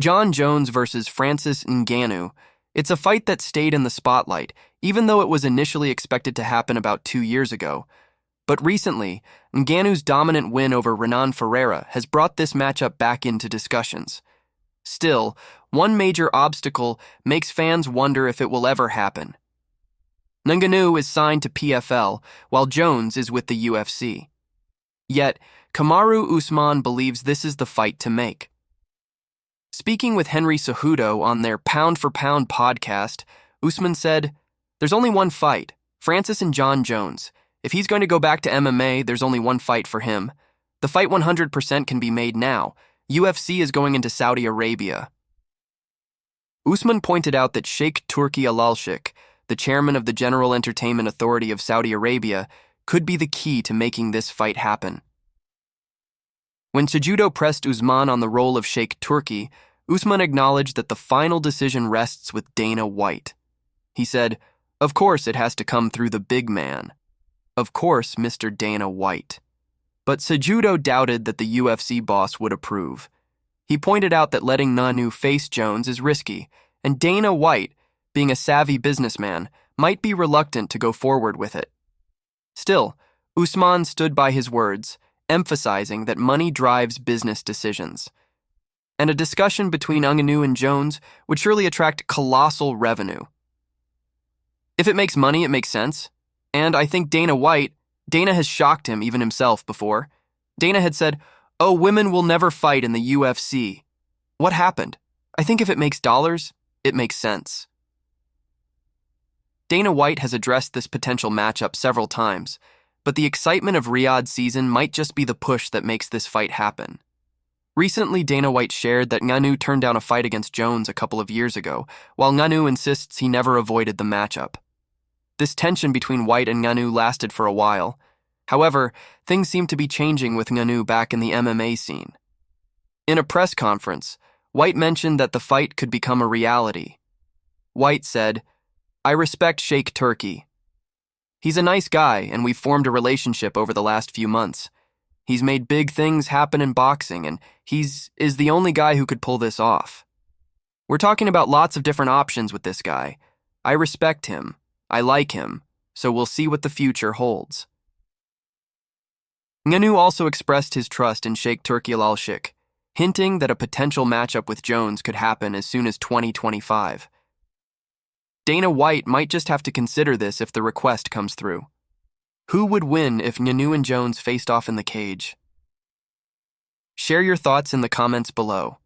Jon Jones versus Francis Ngannou. It's a fight that stayed in the spotlight, even though it was initially expected to happen about 2 years ago. But recently, Ngannou's dominant win over Renan Ferreira has brought this matchup back into discussions. Still, one major obstacle makes fans wonder if it will ever happen. Ngannou is signed to PFL, while Jones is with the UFC. Yet, Kamaru Usman believes this is the fight to make. Speaking with Henry Cejudo on their Pound for Pound podcast, Usman said, "There's only one fight, Francis and Jon Jones. If he's going to go back to MMA, there's only one fight for him. The fight 100% can be made now. UFC is going into Saudi Arabia." Usman pointed out that Sheikh Turki Alalshikh, the chairman of the General Entertainment Authority of Saudi Arabia, could be the key to making this fight happen. When Cejudo pressed Usman on the role of Sheikh Turki, Usman acknowledged that the final decision rests with Dana White. He said, "Of course it has to come through the big man. Of course, Mr. Dana White." But Cejudo doubted that the UFC boss would approve. He pointed out that letting Ngannou face Jones is risky, and Dana White, being a savvy businessman, might be reluctant to go forward with it. Still, Usman stood by his words, emphasizing that money drives business decisions. And a discussion between Ngannou and Jones would surely attract colossal revenue. If it makes money, it makes sense. And I think Dana has shocked him, even himself, before. Dana had said, "Oh, women will never fight in the UFC." What happened? I think if it makes dollars, it makes sense. Dana White has addressed this potential matchup several times, but the excitement of Riyadh season might just be the push that makes this fight happen. Recently, Dana White shared that Ngannou turned down a fight against Jones a couple of years ago, while Ngannou insists he never avoided the matchup. This tension between White and Ngannou lasted for a while. However, things seem to be changing with Ngannou back in the MMA scene. In a press conference, White mentioned that the fight could become a reality. White said, "I respect Sheikh Turki. He's a nice guy, and we've formed a relationship over the last few months. He's made big things happen in boxing, and is the only guy who could pull this off. We're talking about lots of different options with this guy. I respect him. I like him, so we'll see what the future holds." Ngannou also expressed his trust in Sheikh Turki Alalshikh, hinting that a potential matchup with Jones could happen as soon as 2025. Dana White might just have to consider this if the request comes through. Who would win if Ngannou and Jones faced off in the cage? Share your thoughts in the comments below.